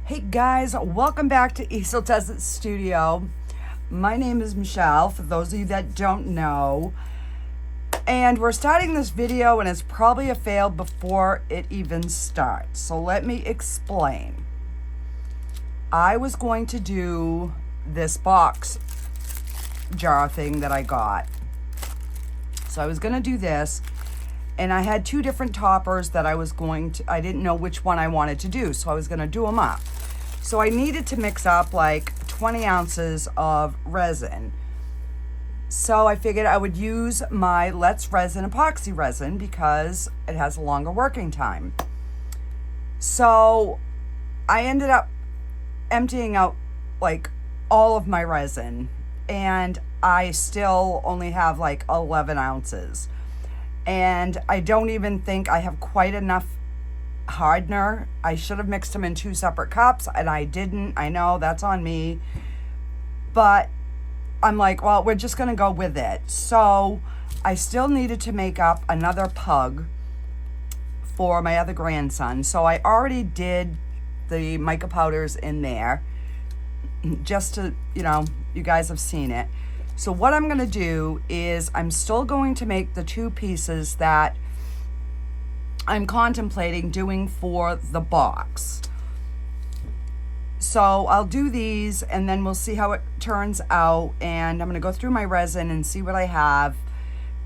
Hey guys, welcome back to Easel Desert Studio. My name is Michelle, for those of you that don't know. And we're starting this video and it's probably a fail before it even starts. So let me explain. I was going to do this box jar thing that I got. So I was going to do this. And I had two different toppers that I didn't know which one I wanted to do. So I was going to do them up. So I needed to mix up like 20 ounces of resin. So I figured I would use my Let's Resin epoxy resin because it has a longer working time. So I ended up emptying out like all of my resin, and I still only have like 11 ounces. And I don't even think I have quite enough hardener. I should have mixed them in two separate cups and I didn't. I know that's on me, but I'm like, well, we're just gonna go with it. So I still needed to make up another pug for my other grandson. So I already did the mica powders in there just to, you guys have seen it. So what I'm gonna do is I'm still going to make the two pieces that I'm contemplating doing for the box. So I'll do these and then we'll see how it turns out, and I'm gonna go through my resin and see what I have,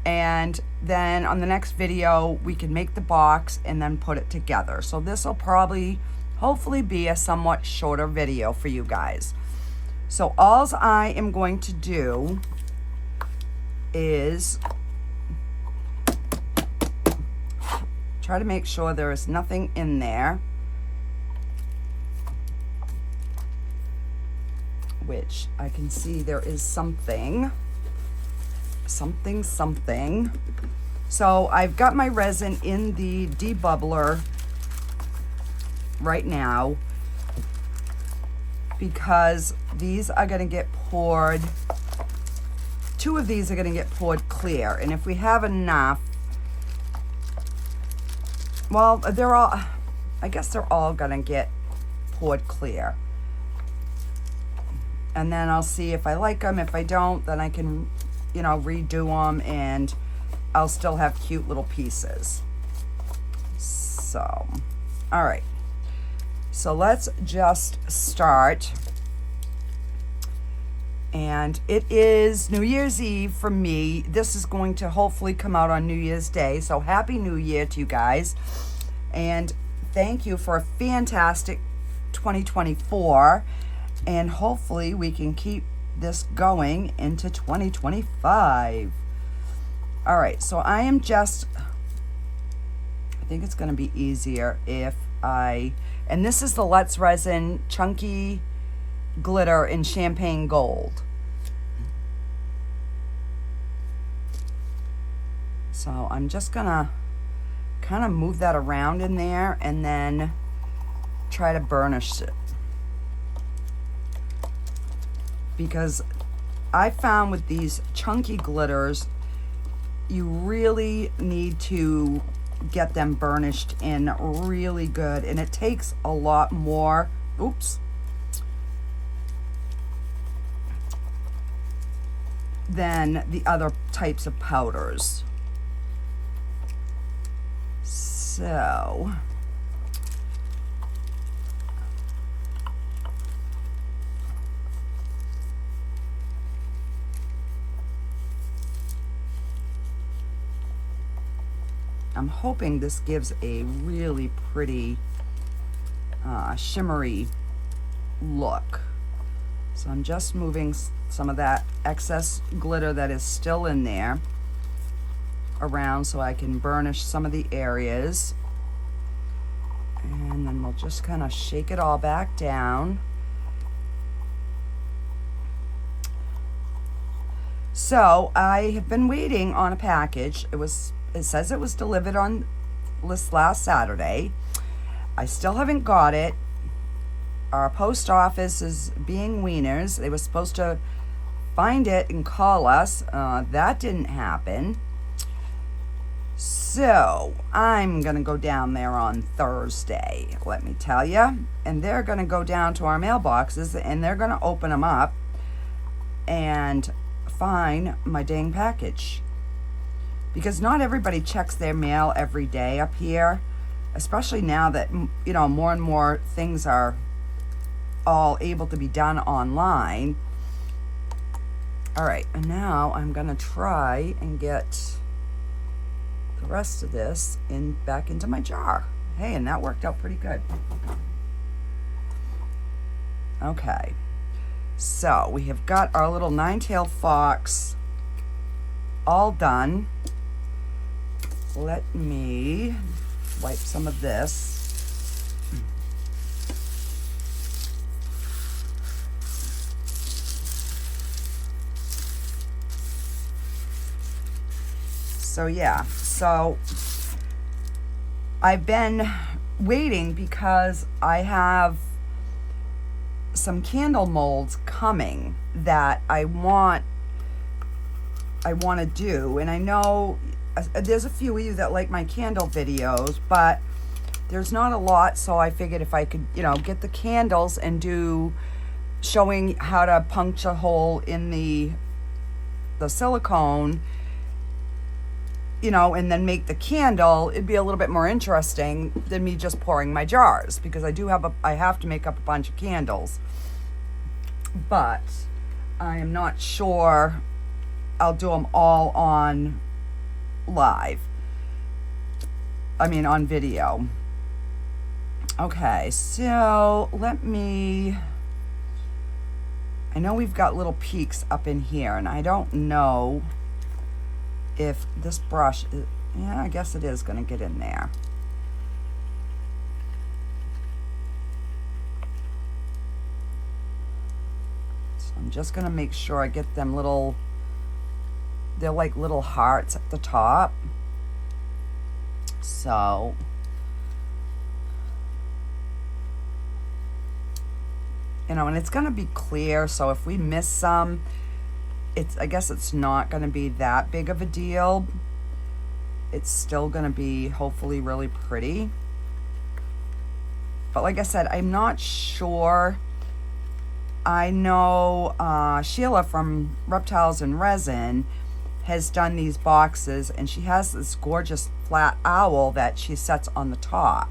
and then on the next video we can make the box and then put it together. So this will probably hopefully be a somewhat shorter video for you guys. So all I am going to do is try to make sure there is nothing in there, which I can see there is something. So I've got my resin in the debubbler right now because these are going to get poured. Two of these are going to get poured clear, and if we have enough, well, I guess they're all going to get poured clear. And then I'll see if I like them. If I don't, then I can, redo them, and I'll still have cute little pieces. So, all right. So let's just start. And it is New Year's Eve for me. This is going to hopefully come out on New Year's Day. So Happy New Year to you guys. And thank you for a fantastic 2024. And hopefully we can keep this going into 2025. All right, so I think it's going to be easier if and this is the Let's Resin Chunky Glitter in Champagne Gold. So I'm just gonna kind of move that around in there and then try to burnish it, because I found with these chunky glitters you really need to get them burnished in really good, and it takes a lot more than the other types of powders. So I'm hoping this gives a really pretty shimmery look. So I'm just moving some of that excess glitter that is still in there around so I can burnish some of the areas. And then we'll just kind of shake it all back down. So I have been waiting on a package. It says it was delivered on this last Saturday. I still haven't got it. Our post office is being wieners. They were supposed to find it and call us. That didn't happen. So I'm gonna go down there on Thursday, let me tell you, and they're gonna go down to our mailboxes and they're gonna open them up and find my dang package, because not everybody checks their mail every day up here, especially now that, you know, more and more things are all able to be done online. All right, and now I'm gonna try and get the rest of this back into my jar. Hey, and that worked out pretty good. Okay, so we have got our little nine-tailed fox all done. Let me wipe some of this. So yeah, so I've been waiting because I have some candle molds coming that I want to do, and I know there's a few of you that like my candle videos, but there's not a lot, so I figured if I could, you know, get the candles and do showing how to punch a hole in the silicone, you know, and then make the candle, it'd be a little bit more interesting than me just pouring my jars, because I have to make up a bunch of candles, but I am not sure I'll do them all on live. I mean on video. Okay, so I know we've got little peaks up in here, and I don't know if this brush is, yeah, I guess it is going to get in there. So I'm just going to make sure I get them little, they're like little hearts at the top. So you know, and it's going to be clear, so if we miss some, I guess it's not going to be that big of a deal. It's still going to be hopefully really pretty. But like I said, I'm not sure. I know Sheila from Reptiles and Resin has done these boxes, and she has this gorgeous flat owl that she sets on the top.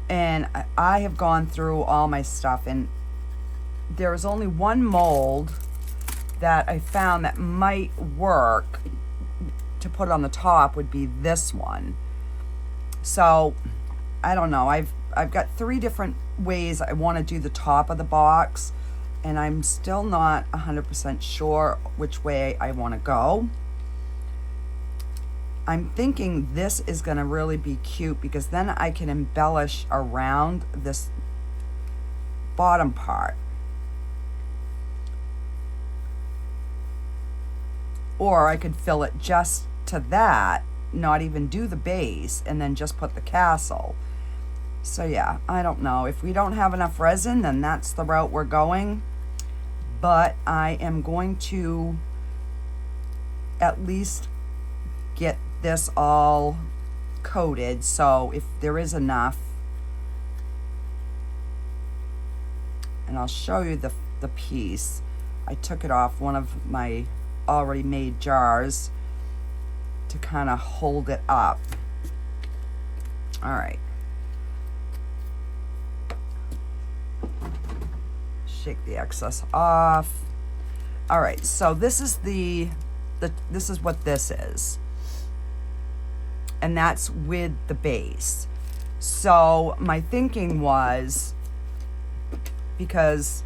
And I have gone through all my stuff, and there is only one mold that I found that might work to put on the top, would be this one. So I don't know, I've got 3 different ways I want to do the top of the box, and I'm still not 100% sure which way I want to go. I'm thinking this is going to really be cute, because then I can embellish around this bottom part. Or I could fill it just to that, not even do the base, and then just put the castle. So yeah, I don't know. If we don't have enough resin, then that's the route we're going. But I am going to at least get this all coated, so if there is enough, and I'll show you the piece. I took it off one of my already made jars to kind of hold it up. All right. Shake the excess off. All right, so this is this is what this is. And that's with the base. So my thinking was, because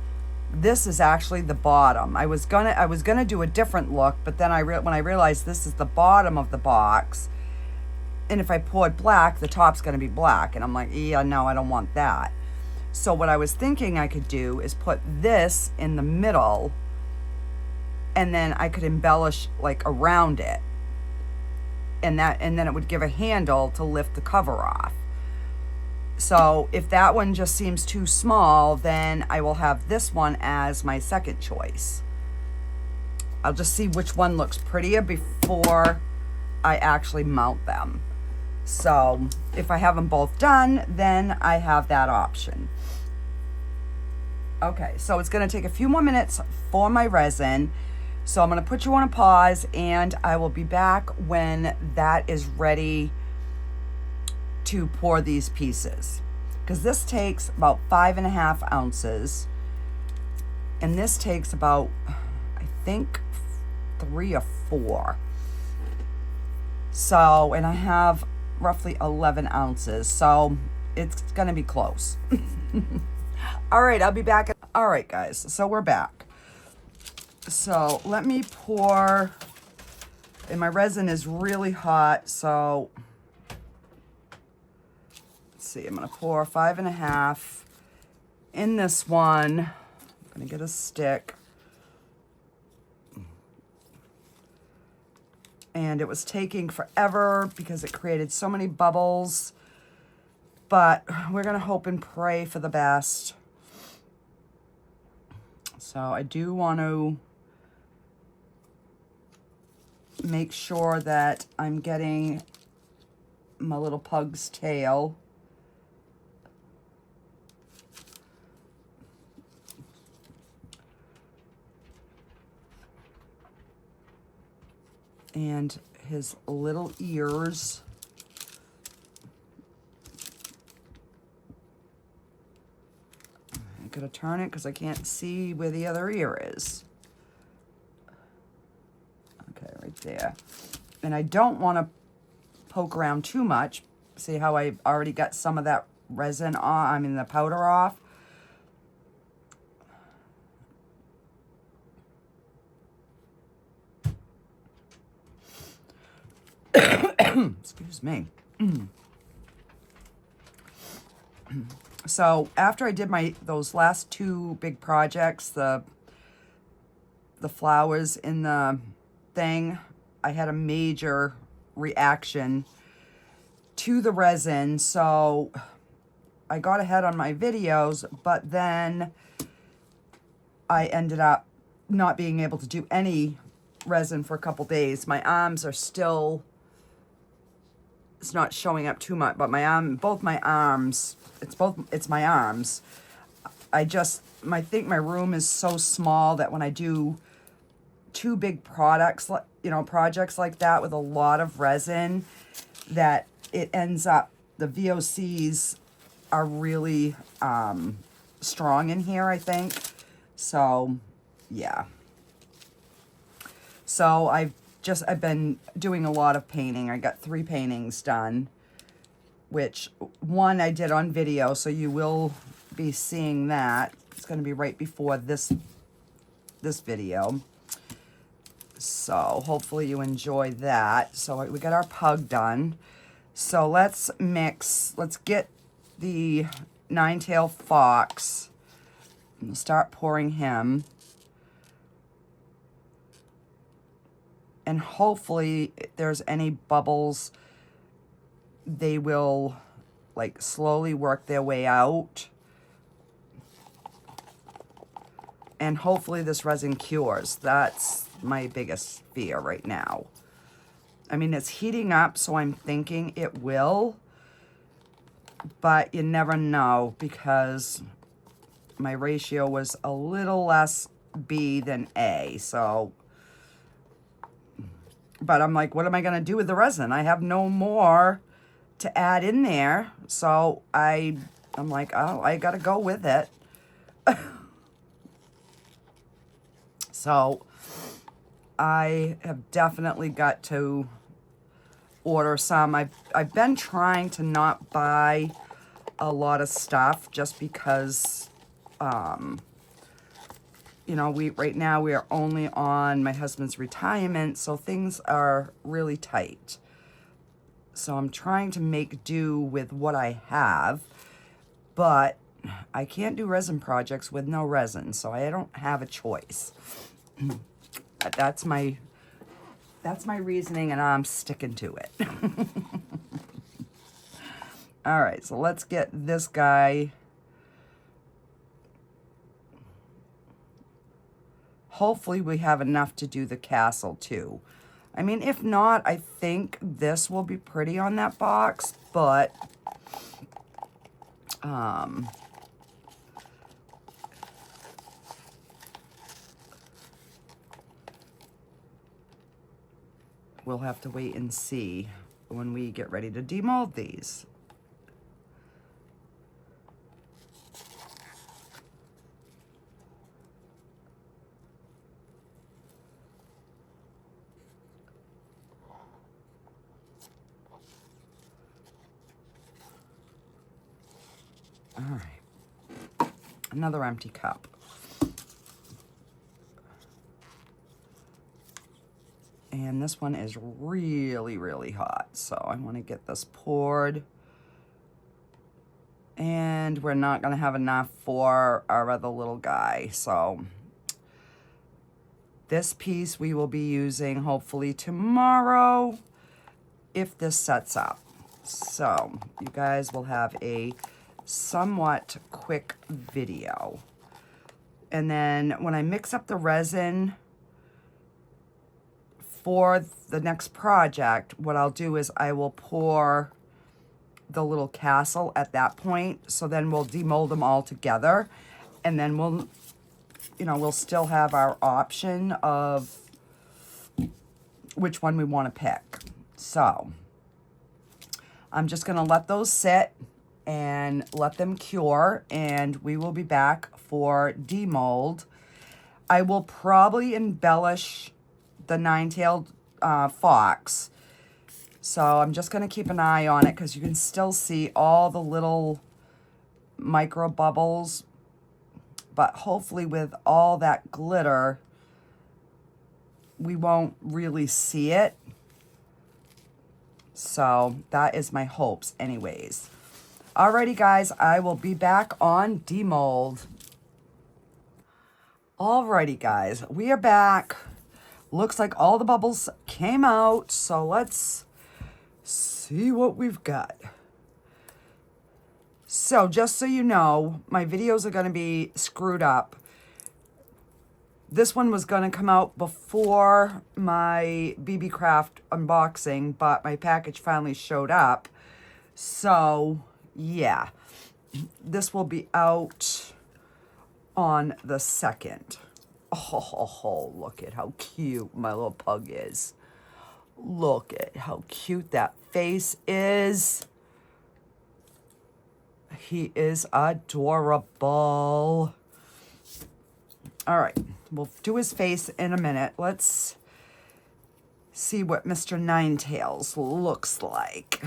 this is actually the bottom. I was gonna do a different look, but then when I realized this is the bottom of the box, and if I poured black, the top's gonna be black, and I'm like, yeah, no, I don't want that. So what I was thinking I could do is put this in the middle, and then I could embellish like around it, and then it would give a handle to lift the cover off. So if that one just seems too small, then I will have this one as my second choice. I'll just see which one looks prettier before I actually mount them. So if I have them both done, then I have that option. Okay, so it's gonna take a few more minutes for my resin. So I'm gonna put you on a pause and I will be back when that is ready to pour these pieces. Because this takes about 5.5 ounces. And this takes about, I think, 3 or 4. So, and I have roughly 11 ounces. So it's gonna be close. All right, I'll be back. All right, guys, so we're back. So let me pour, and my resin is really hot, so let's see, I'm gonna pour 5.5 in this one. I'm gonna get a stick. And it was taking forever because it created so many bubbles, but we're gonna hope and pray for the best. So I do want to make sure that I'm getting my little pug's tail. And his little ears. I'm gonna turn it because I can't see where the other ear is. Okay, right there. And I don't want to poke around too much. See how I already got some of that resin off, I mean the powder off. Excuse me. So after I did those last 2 big projects, the flowers in the thing, I had a major reaction to the resin. So I got ahead on my videos, but then I ended up not being able to do any resin for a couple days. My arms are still, it's not showing up too much, but both my arms, it's my arms. I think my room is so small that when I do 2 big projects like that with a lot of resin, that it ends up, the VOCs are really strong in here, I think. So, yeah. So I've been doing a lot of painting. I got 3 paintings done, which one I did on video, so you will be seeing that. It's going to be right before this video. So hopefully you enjoy that. So we got our pug done. So let's get the 9-tailed fox and start pouring him. And hopefully if there's any bubbles, they will like slowly work their way out. And hopefully this resin cures. That's my biggest fear right now. I mean, it's heating up, so I'm thinking it will. But you never know, because my ratio was a little less B than A. So, but I'm like, what am I going to do with the resin? I have no more to add in there. So I'm like, oh, I got to go with it. So I have definitely got to order some. I've been trying to not buy a lot of stuff just because, you know, right now we are only on my husband's retirement, so things are really tight. So I'm trying to make do with what I have, but I can't do resin projects with no resin, so I don't have a choice. That's my reasoning, and I'm sticking to it. All right, so let's get this guy. Hopefully we have enough to do the castle too. I mean, if not, I think this will be pretty on that box, but we'll have to wait and see when we get ready to demold these. All right, another empty cup. And this one is really, really hot. So I want to get this poured. And we're not going to have enough for our other little guy. So this piece we will be using hopefully tomorrow if this sets up. So you guys will have a somewhat quick video. And then when I mix up the resin for the next project, what I'll do is I will pour the little castle at that point. So then we'll demold them all together, and then we'll, you know, we'll still have our option of which one we want to pick. So I'm just going to let those sit and let them cure, and we will be back for demold. I will probably embellish the nine-tailed fox. So I'm just going to keep an eye on it because you can still see all the little micro bubbles. But hopefully with all that glitter, we won't really see it. So that is my hopes anyways. Alrighty guys, I will be back on demold. Alrighty guys, we are back. Looks like all the bubbles came out, so let's see what we've got. So just so you know, my videos are going to be screwed up. This one was going to come out before my Beebeecraft unboxing, but my package finally showed up. So yeah, this will be out on the 2nd. Oh, look at how cute my little pug is. Look at how cute that face is. He is adorable. All right, we'll do his face in a minute. Let's see what Mr. Ninetails looks like.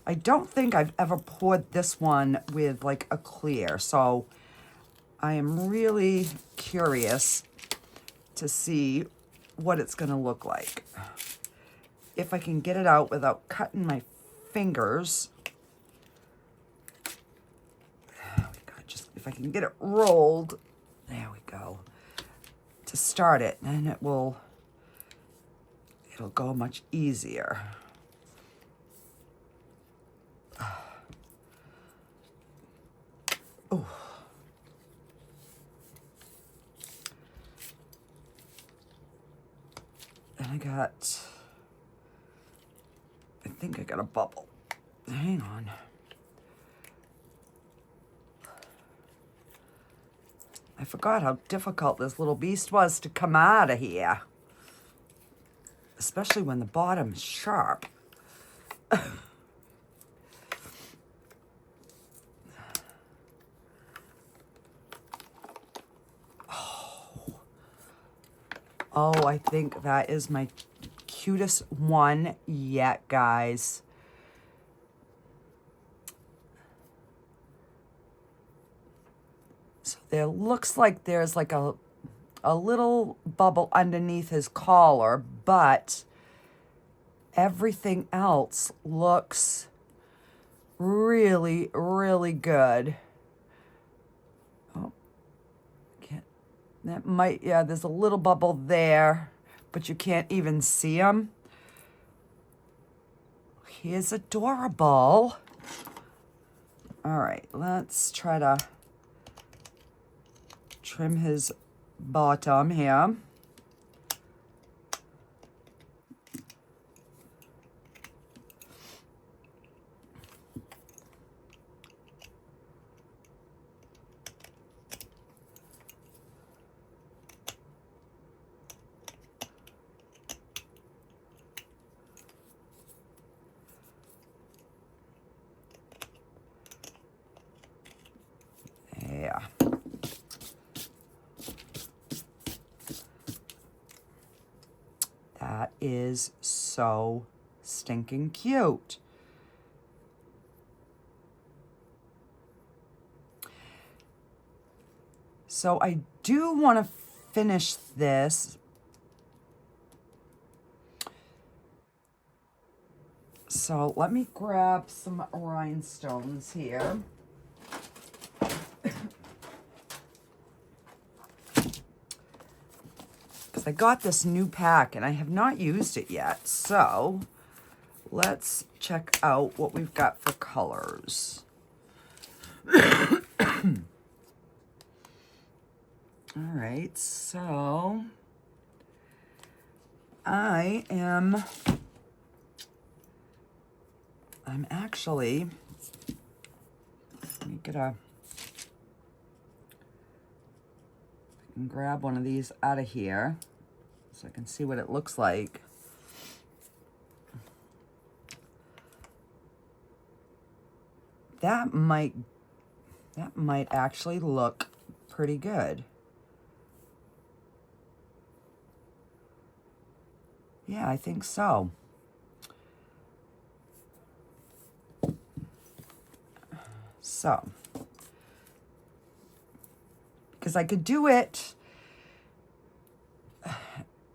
I don't think I've ever poured this one with like a clear, so I am really curious to see what it's going to look like. If I can get it out without cutting my fingers. There we go. Just if I can get it rolled. There we go. To start it, then it'll go much easier. Oh. And I think I got a bubble. Hang on. I forgot how difficult this little beast was to come out of here. Especially when the bottom's sharp. Oh, I think that is my cutest one yet, guys. So there looks like there's like a little bubble underneath his collar, but everything else looks really, really good. That might, yeah, there's a little bubble there, but you can't even see him. He is adorable. All right, let's try trim his bottom here. Yeah. That is so stinking cute. So I do want to finish this. So let me grab some rhinestones here. Because I got this new pack and I have not used it yet. So let's check out what we've got for colors. All right, so I'm actually, let me get a, I can grab one of these out of here so I can see what it looks like. That might actually look pretty good. Yeah, I think so. So, because I could do it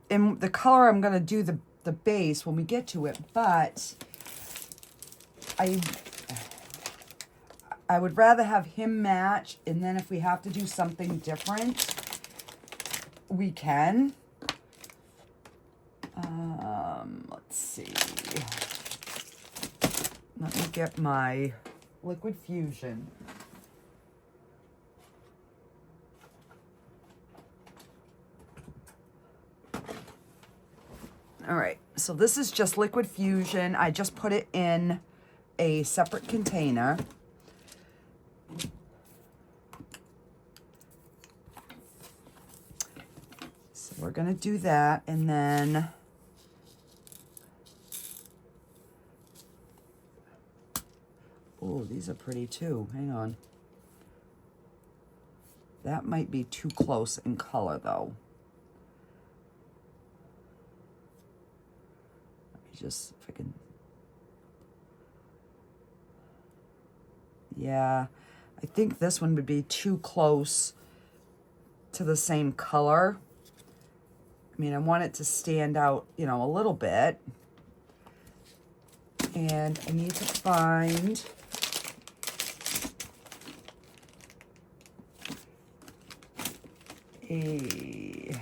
in the color I'm going to do the base when we get to it, but I would rather have him match, and then if we have to do something different, we can. Let's see. Let me get my Liquid Fusion. All right, so this is just Liquid Fusion. I just put it in a separate container. So we're gonna do that, and then oh, these are pretty too. Hang on. That might be too close in color though. Let me just, if I can. Yeah, I think this one would be too close to the same color. I mean, I want it to stand out, you know, a little bit. And I need to find I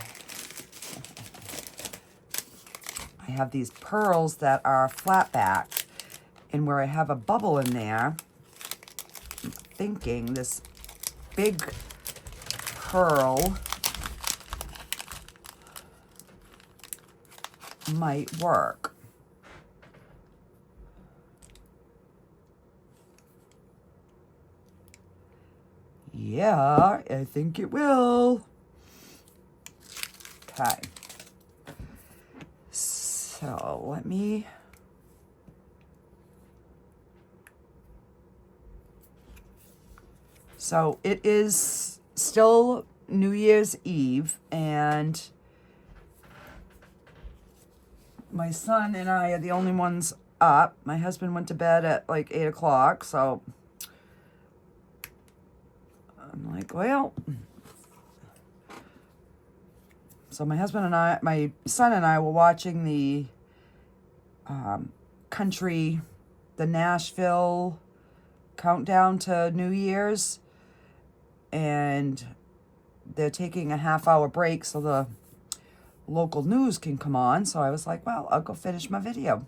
have these pearls that are flat back, and where I have a bubble in there, I'm thinking this big pearl might work. Yeah, I think it will. Okay. So let me. So it is still New Year's Eve, and my son and I are the only ones up. My husband went to bed at like 8 o'clock, so I'm like, well. So my husband and I, my son and I were watching the the Nashville countdown to New Year's, and they're taking a half-hour break so the local news can come on. So I was like, well, I'll go finish my video.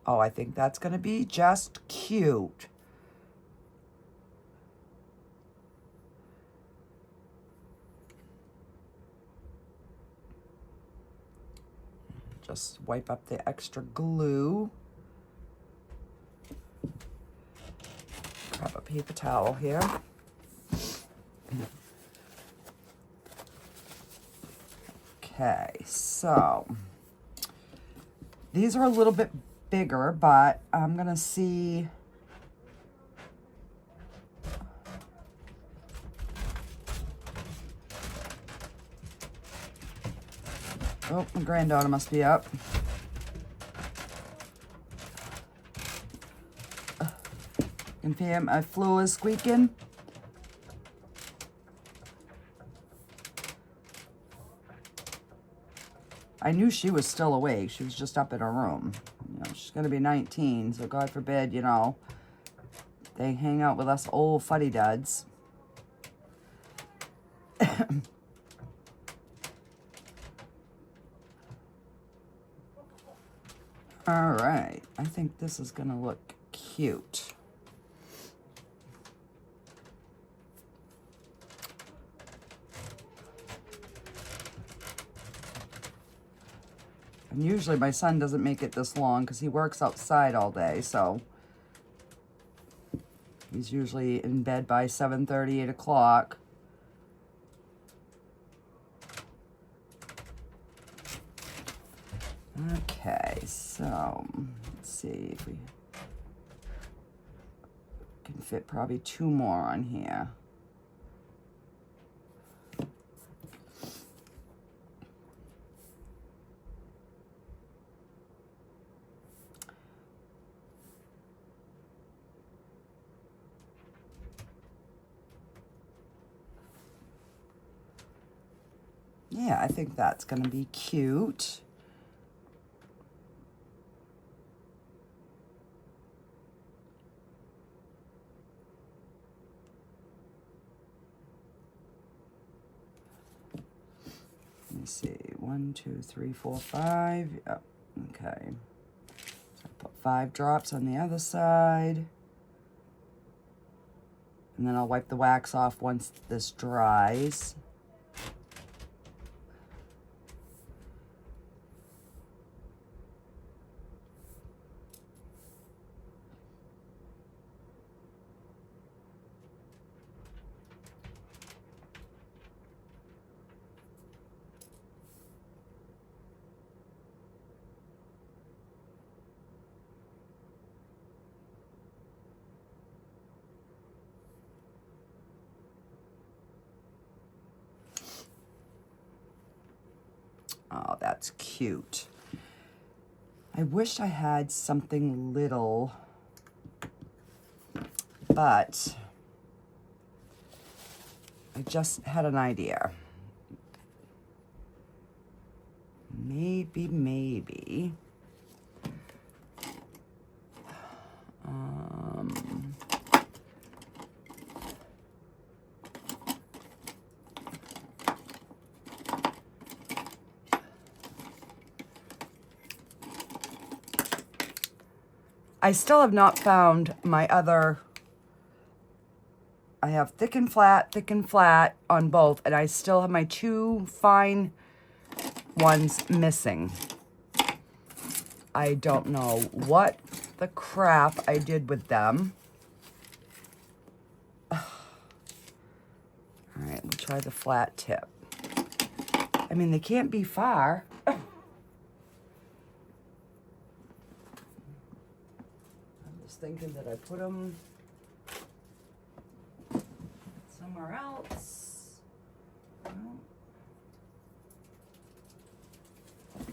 Oh, I think that's going to be just cute. Just wipe up the extra glue. Grab a paper towel here. Okay, so these are a little bit bigger, but I'm gonna see. Oh, my granddaughter must be up. You can hear my floor is squeaking. I knew she was still awake. She was just up in her room. You know, she's gonna be 19, so God forbid, you know, they hang out with us old fuddy-duds. All right, I think this is gonna look cute. And usually my son doesn't make it this long because he works outside all day, so he's usually in bed by 7:30, 8 o'clock. Okay, so let's see if we can fit probably 2 more on here. Yeah, I think that's going to be cute. Let me see, 1, 2, 3, 4, 5. Yep. Okay. So put 5 drops on the other side. And then I'll wipe the wax off once this dries. Oh, that's cute. I wish I had something little, but I just had an idea. Maybe. I still have not found my other, I have thick and flat on both, and I still have my 2 fine ones missing. I don't know what the crap I did with them. All right, we'll try the flat tip. I mean, they can't be far. Thinking that I put them somewhere else.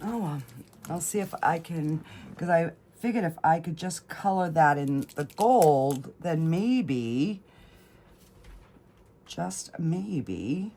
Oh, well, I'll see if I can, because I figured if I could just color that in the gold, then maybe, just maybe,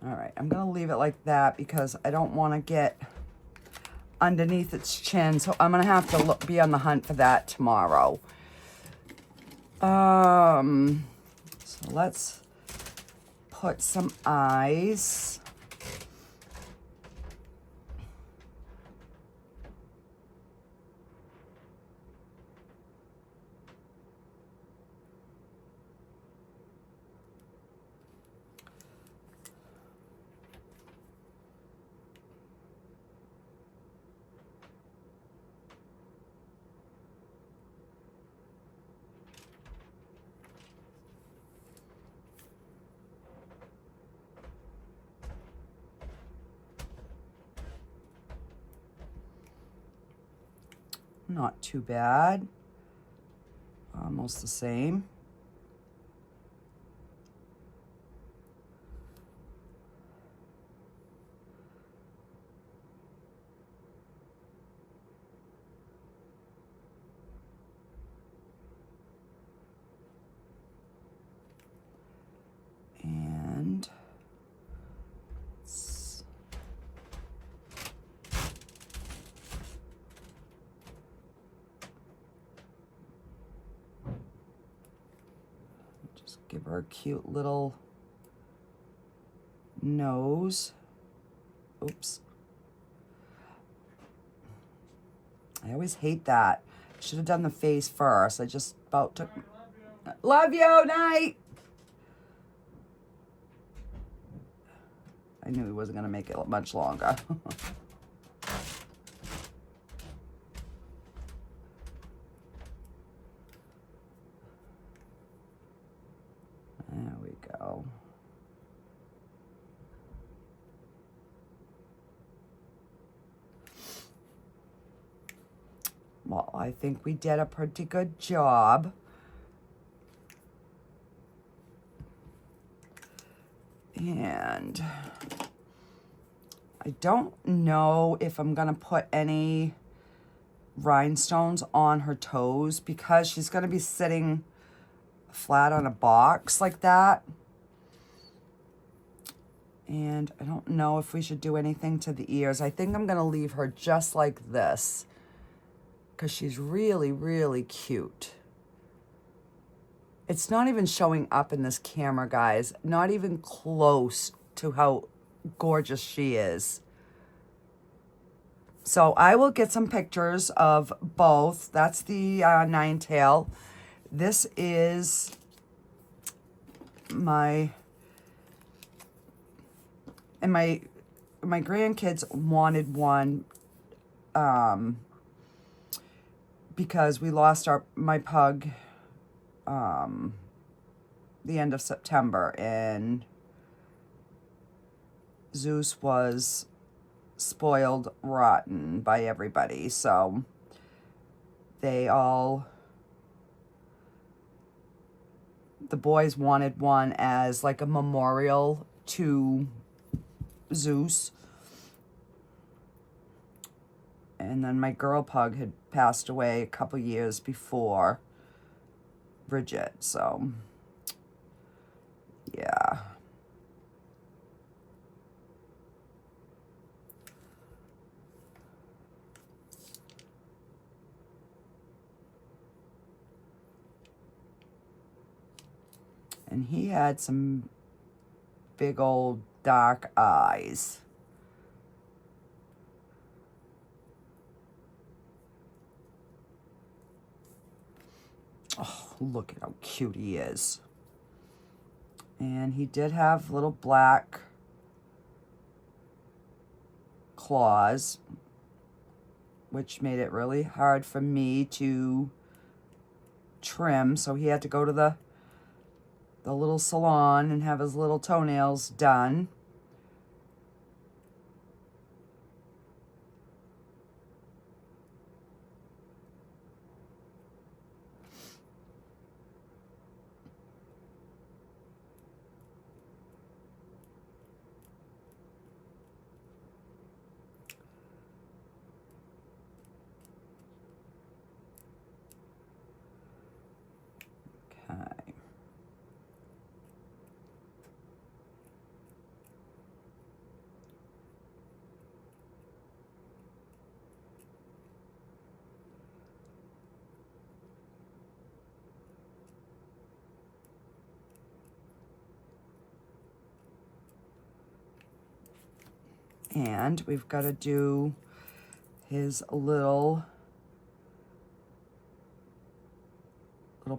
All right, I'm gonna leave it like that because I don't want to get underneath its chin, so I'm gonna have to be on the hunt for that tomorrow. So let's put some eyes. Not too bad. Almost the same. And just give her a cute little nose. Oops. I always hate that. Should have done the face first. I just about took... Love you, night! I knew he wasn't going to make it much longer. There we go. Well, I think we did a pretty good job. And I don't know if I'm gonna put any rhinestones on her toes because she's gonna be sitting flat on a box like that. And I don't know if we should do anything to the ears. I think I'm gonna leave her just like this because she's really, really cute. It's not even showing up in this camera, guys. Not even close to how gorgeous she is. So I will get some pictures of both. That's the nine-tail. This is my grandkids wanted one because we lost my pug the end of September, and Zeus was spoiled rotten by everybody, so the boys wanted one as like a memorial to Zeus. And then my girl pug had passed away a couple years before Bridget, so yeah. And he had some big old dark eyes. Oh, look at how cute he is. And he did have little black claws, which made it really hard for me to trim. So he had to go to the little salon and have his little toenails done. Okay. And we've got to do his little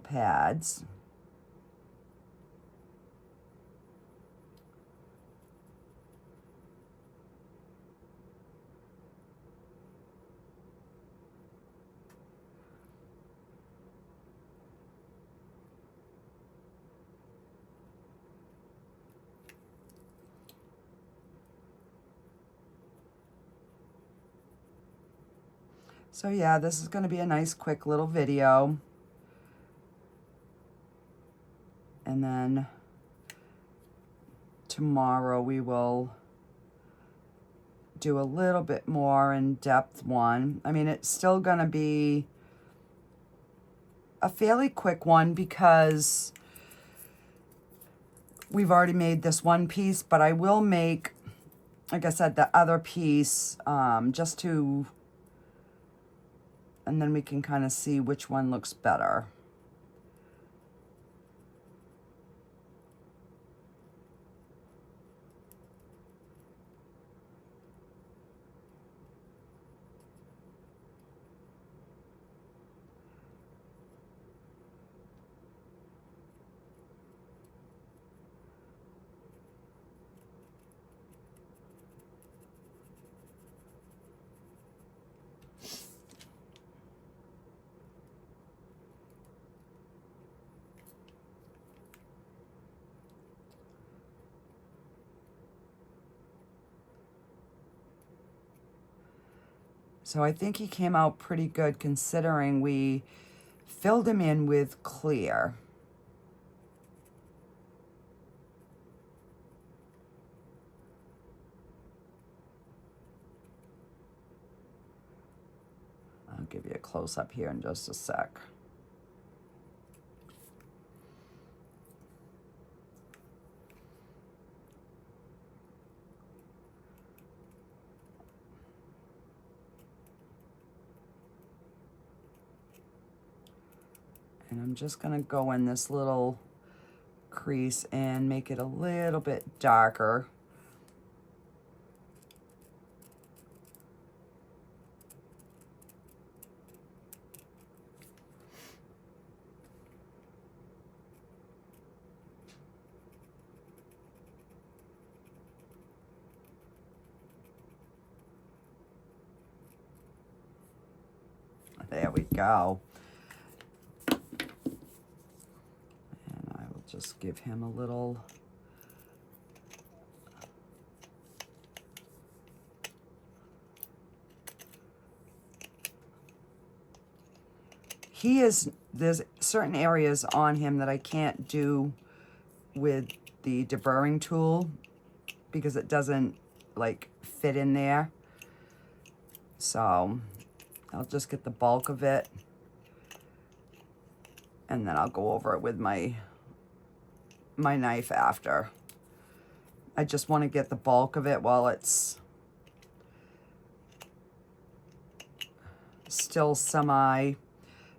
pads. So yeah, this is going to be a nice quick little video. And then tomorrow we will do a little bit more in-depth one. I mean, it's still going to be a fairly quick one because we've already made this one piece, but I will make, like I said, the other piece just to, and then we can kind of see which one looks better. So I think he came out pretty good considering we filled him in with clear. I'll give you a close-up here in just a sec. And I'm just going to go in this little crease and make it a little bit darker. There we go. Just give him a little there's certain areas on him that I can't do with the deburring tool because it doesn't like fit in there. So I'll just get the bulk of it and then I'll go over it with my knife after. I just want to get the bulk of it while it's still semi.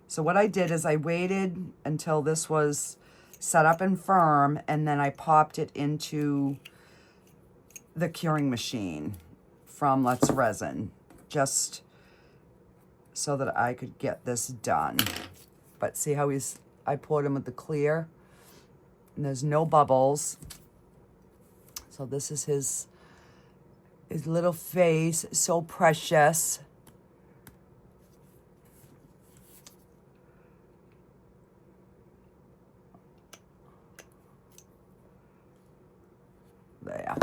So what I did is I waited until this was set up and firm, and then I popped it into the curing machine from Let's Resin, just so that I could get this done. But see how I poured him with the clear? And there's no bubbles. So this is his little face, so precious. There.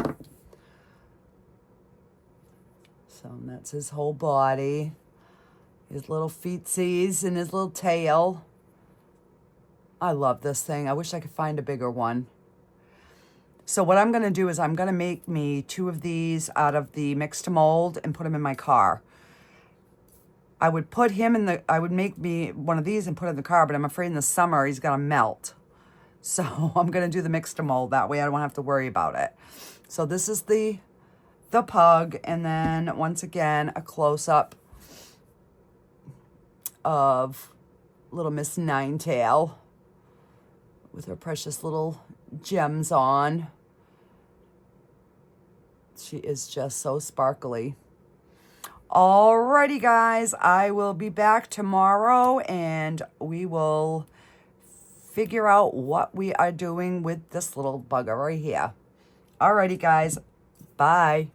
So that's his whole body, his little feetsies and his little tail. I love this thing. I wish I could find a bigger one. So what I'm going to do is I'm going to make me 2 of these out of the mix to mold and put them in my car. I would put him in I would make me one of these and put it in the car, but I'm afraid in the summer he's going to melt. So I'm going to do the mix to mold. That way I don't have to worry about it. So this is the pug, and then once again a close-up of little Miss Ninetail with her precious little gems on. She is just so sparkly. Alrighty, guys, I will be back tomorrow and we will figure out what we are doing with this little bugger right here. Alrighty, guys, bye.